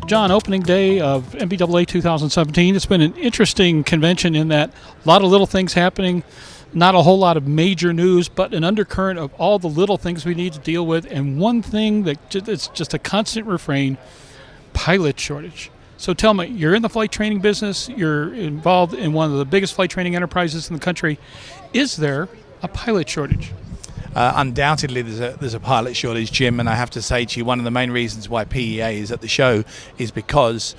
John, opening day of NBAA 2017. It's been an interesting convention in that a lot of little things happening, not a whole lot of major news, but an undercurrent of all the little things we need to deal with. And one thing that it's just a constant refrain, pilot shortage. So tell me, you're in the flight training business, you're involved in one of the biggest flight training enterprises in the country. Is there a pilot shortage? Undoubtedly there's a pilot shortage, Jim, and I have to say to you, one of the main reasons why PEA is at the show is because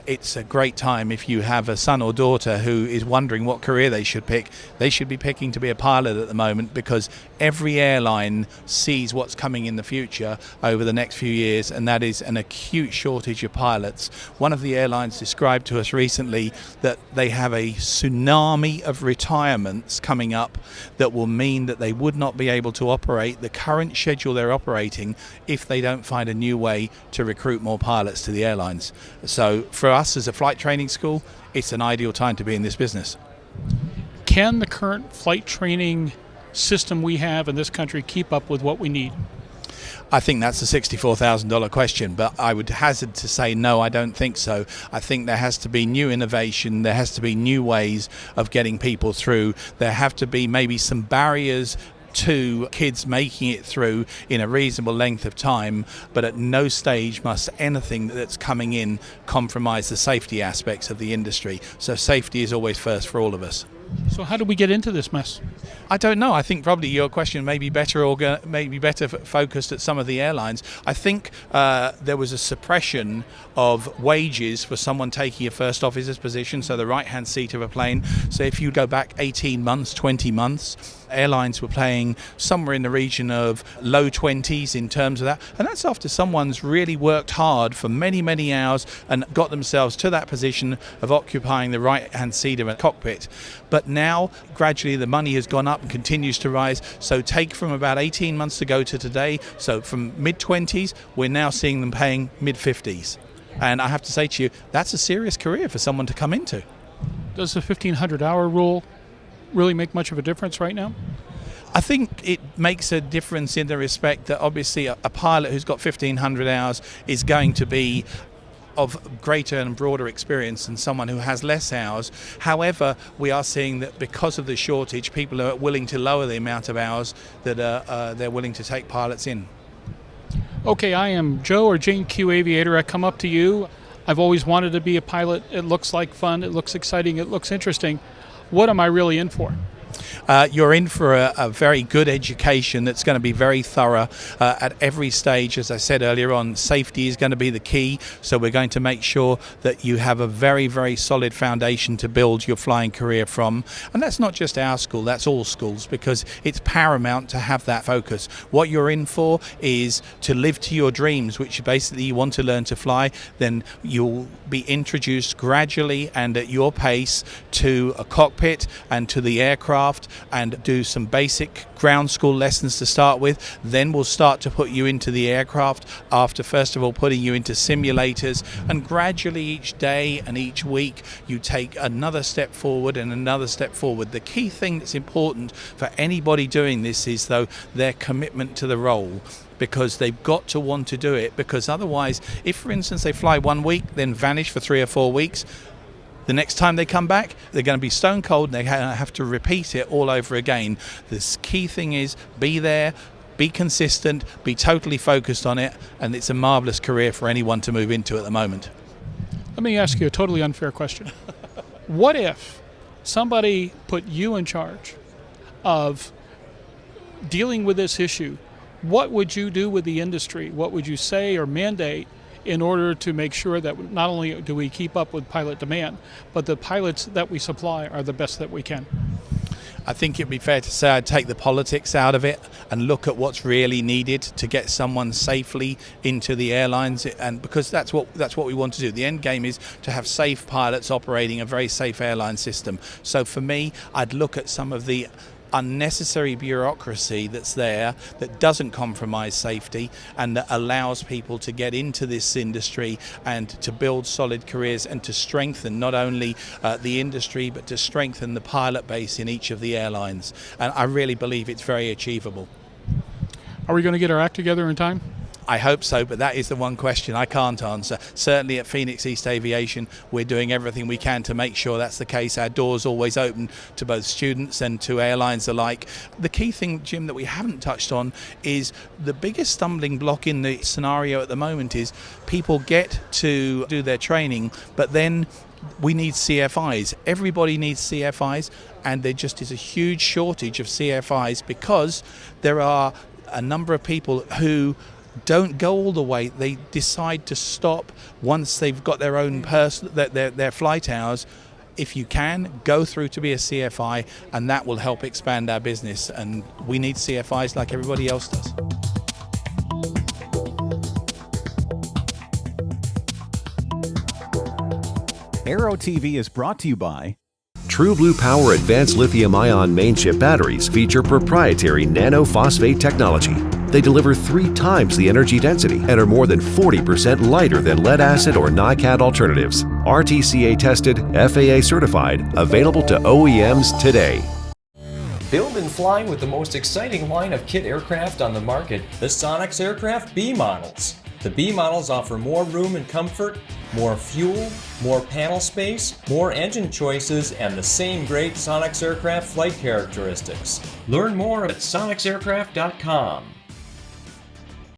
it's a great time if you have a son or daughter who is wondering what career they should pick. They should be picking to be a pilot at the moment, because every airline sees what's coming in the future over the next few years, and that is an acute shortage of pilots. One of the airlines described to us recently that they have a tsunami of retirements coming up that will mean that they would not be able to operate the current schedule they're operating if they don't find a new way to recruit more pilots to the airlines. So for us as a flight training school, it's an ideal time to be in this business. Can the current flight training system we have in this country keep up with what we need? I think that's a $64,000 question, but I would hazard to say no, I don't think so. I think there has to be new innovation, there has to be new ways of getting people through, there have to be maybe some barriers to kids making it through in a reasonable length of time, but at no stage must anything that's coming in compromise the safety aspects of the industry. So safety is always first for all of us. So how do we get into this mess? I don't know. I think probably your question may be better focused at some of the airlines. I think there was a suppression of wages for someone taking a first officer's position, so the right-hand seat of a plane. So if you go back 18 months, 20 months, airlines were paying somewhere in the region of low 20s in terms of that. And that's after someone's really worked hard for many, many hours and got themselves to that position of occupying the right-hand seat of a cockpit. But now, gradually, the money has gone up and continues to rise. So take from about 18 months ago to today, so from mid-20s, we're now seeing them paying mid-50s. And I have to say to you, that's a serious career for someone to come into. Does the 1,500-hour rule really make much of a difference right now? I think it makes a difference in the respect that obviously a pilot who's got 1,500 hours is going to be of greater and broader experience than someone who has less hours. However, we are seeing that because of the shortage, people are willing to lower the amount of hours that they're willing to take pilots in. Okay, I am Joe or Jane Q Aviator. I come up to you. I've always wanted to be a pilot. It looks like fun. It looks exciting. It looks interesting. What am I really in for? You're in for a very good education that's going to be very thorough at every stage. As I said earlier on, safety is going to be the key, so we're going to make sure that you have a very, very solid foundation to build your flying career from. And that's not just our school, that's all schools, because it's paramount to have that focus. What you're in for is to live to your dreams, which basically you want to learn to fly. Then you'll be introduced gradually and at your pace to a cockpit and to the aircraft, and do some basic ground school lessons to start with. Then we'll start to put you into the aircraft after first of all putting you into simulators, and gradually each day and each week you take another step forward and another step forward. The key thing that's important for anybody doing this is though their commitment to the role, because they've got to want to do it, because otherwise if for instance they fly 1 week then vanish for 3 or 4 weeks, the next time they come back, they're going to be stone cold and they have to repeat it all over again. The key thing is be there, be consistent, be totally focused on it, and it's a marvelous career for anyone to move into at the moment. Let me ask you a totally unfair question. What if somebody put you in charge of dealing with this issue? What would you do with the industry? What would you say or mandate in order to make sure that not only do we keep up with pilot demand, but the pilots that we supply are the best that we can? I think it'd be fair to say I'd take the politics out of it and look at what's really needed to get someone safely into the airlines, and because that's what we want to do. The end game is to have safe pilots operating a very safe airline system. So for me, I'd look at some of the unnecessary bureaucracy that's there that doesn't compromise safety and that allows people to get into this industry and to build solid careers and to strengthen not only the industry but to strengthen the pilot base in each of the airlines. And I really believe it's very achievable. Are we going to get our act together in time? I hope so, but that is the one question I can't answer. Certainly at Phoenix East Aviation, we're doing everything we can to make sure that's the case. Our doors always open to both students and to airlines alike. The key thing, Jim, that we haven't touched on is the biggest stumbling block in the scenario at the moment is people get to do their training, but then we need CFIs. Everybody needs CFIs, and there just is a huge shortage of CFIs because there are a number of people who don't go all the way. They decide to stop once they've got their own their flight hours. If you can, go through to be a CFI, and that will help expand our business. And we need CFIs like everybody else does. Aero-TV is brought to you by True Blue Power Advanced Lithium-Ion Mainship batteries feature proprietary nanophosphate technology. They deliver 3 times the energy density and are more than 40% lighter than lead-acid or NiCad alternatives. RTCA tested, FAA certified, available to OEMs today. Build and fly with the most exciting line of kit aircraft on the market, the Sonex Aircraft B models. The B models offer more room and comfort, more fuel, more panel space, more engine choices, and the same great Sonex Aircraft flight characteristics. Learn more at sonexaircraft.com.